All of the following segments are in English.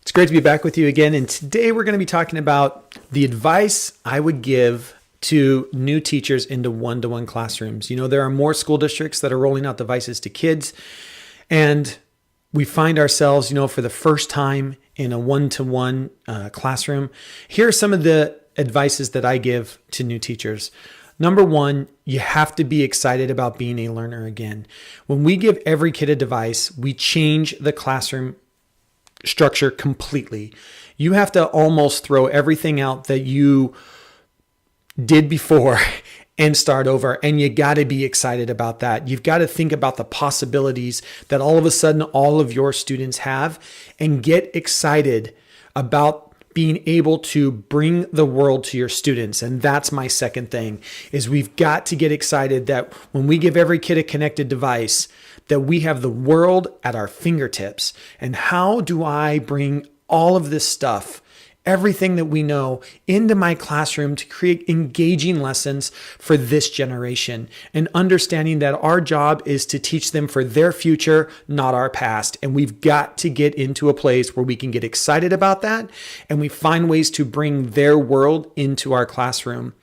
It's great to be back with you again. And today we're going to be talking about the advice I would give to new teachers into one-to-one classrooms. You know, there are more school districts that are rolling out devices to kids, and we find ourselves, for the first time in a one-to-one classroom. Here are some of the advices that I give to new teachers. Number one, you have to be excited about being a learner again. When we give every kid a device, we change the classroom structure completely. You have to almost throw everything out that you did before and start over. And you got to be excited about that. You've got to think about the possibilities that all of a sudden all of your students have and get excited about being able to bring the world to your students. And that's my second thing, is we've got to get excited that when we give every kid a connected device, that we have the world at our fingertips. And how do I bring all of this stuff, everything that we know, into my classroom to create engaging lessons for this generation, and understanding that our job is to teach them for their future, not our past. And we've got to get into a place where we can get excited about that and we find ways to bring their world into our classroom.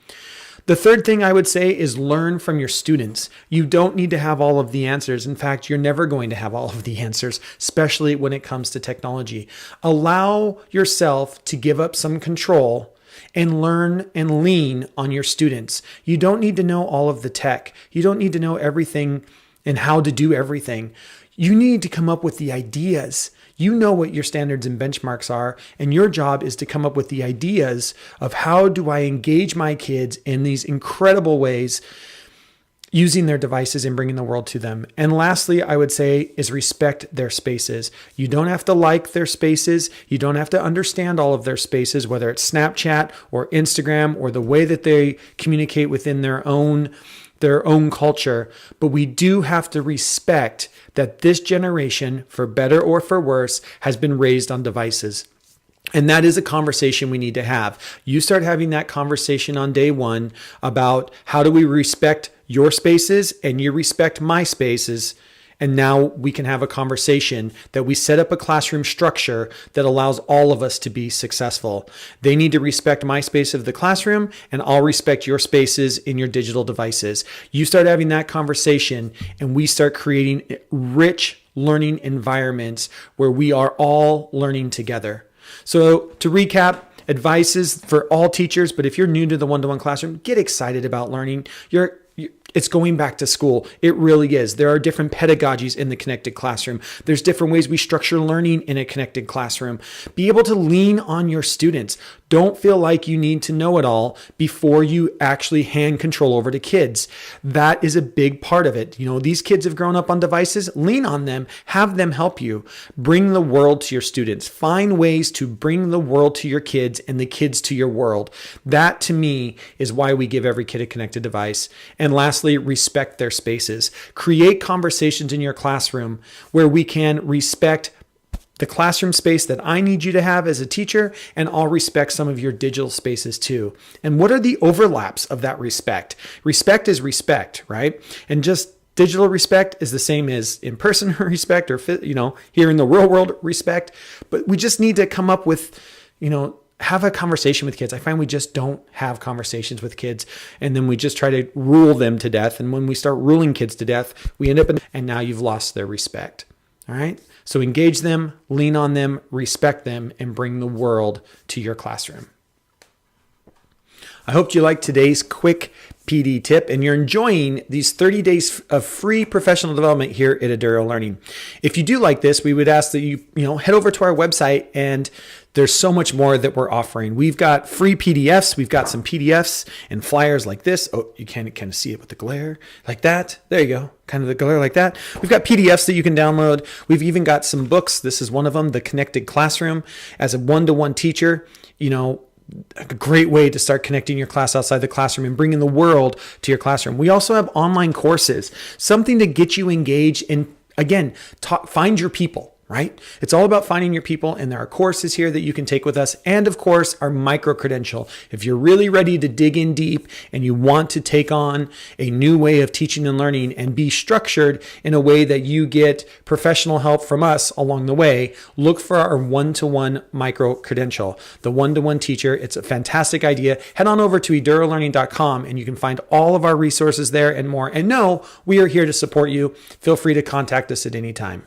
The third thing I would say is learn from your students. You don't need to have all of the answers. In fact, you're never going to have all of the answers, especially when it comes to technology. Allow yourself to give up some control and learn and lean on your students. You don't need to know all of the tech. You don't need to know everything and how to do everything. You need to come up with the ideas. You know what your standards and benchmarks are, and your job is to come up with the ideas of how do I engage my kids in these incredible ways using their devices and bringing the world to them. And lastly, I would say is respect their spaces. You don't have to like their spaces. You don't have to understand all of their spaces, whether it's Snapchat or Instagram or the way that they communicate within their own culture, but we do have to respect that this generation, for better or for worse, has been raised on devices. And that is a conversation we need to have. You start having that conversation on day one about how do we respect your spaces and you respect my spaces. And now we can have a conversation that we set up a classroom structure that allows all of us to be successful. They need to respect my space of the classroom, and I'll respect your spaces in your digital devices. You start having that conversation, and we start creating rich learning environments where we are all learning together. So to recap, advices for all teachers, but if you're new to the one-to-one classroom, get excited about learning. It's going back to school. It really is. There are different pedagogies in the connected classroom. There's different ways we structure learning in a connected classroom. Be able to lean on your students. Don't feel like you need to know it all before you actually hand control over to kids. That is a big part of it. These kids have grown up on devices. Lean on them. Have them help you. Bring the world to your students. Find ways to bring the world to your kids and the kids to your world. That, to me, is why we give every kid a connected device. And lastly, respect their spaces. Create conversations in your classroom where we can respect the classroom space that I need you to have as a teacher, and I'll respect some of your digital spaces too. And what are the overlaps of that respect? Respect is respect, right? And just digital respect is the same as in-person respect, or here in the real world respect. But we just need to come up with, have a conversation with kids. I find we just don't have conversations with kids, and then we just try to rule them to death. And when we start ruling kids to death, we end up and now you've lost their respect. All right. So engage them, lean on them, respect them, and bring the world to your classroom. I hope you liked today's quick PD tip and you're enjoying these 30 days of free professional development here at Eduro Learning. If you do like this, we would ask that you head over to our website, and there's so much more that we're offering. We've got free PDFs. We've got some PDFs and flyers like this. Oh, you can kind of see it with the glare like that. There you go. Kind of the glare like that. We've got PDFs that you can download. We've even got some books. This is one of them, The Connected Classroom. As a one-to-one teacher, a great way to start connecting your class outside the classroom and bringing the world to your classroom. We also have online courses, something to get you engaged and, again, find your people. right? It's all about finding your people, and there are courses here that you can take with us. And of course, our micro credential. If you're really ready to dig in deep and you want to take on a new way of teaching and learning and be structured in a way that you get professional help from us along the way, look for our one-to-one micro credential, the one-to-one teacher. It's a fantastic idea. Head on over to edurolearning.com and you can find all of our resources there and more. And no, we are here to support you. Feel free to contact us at any time.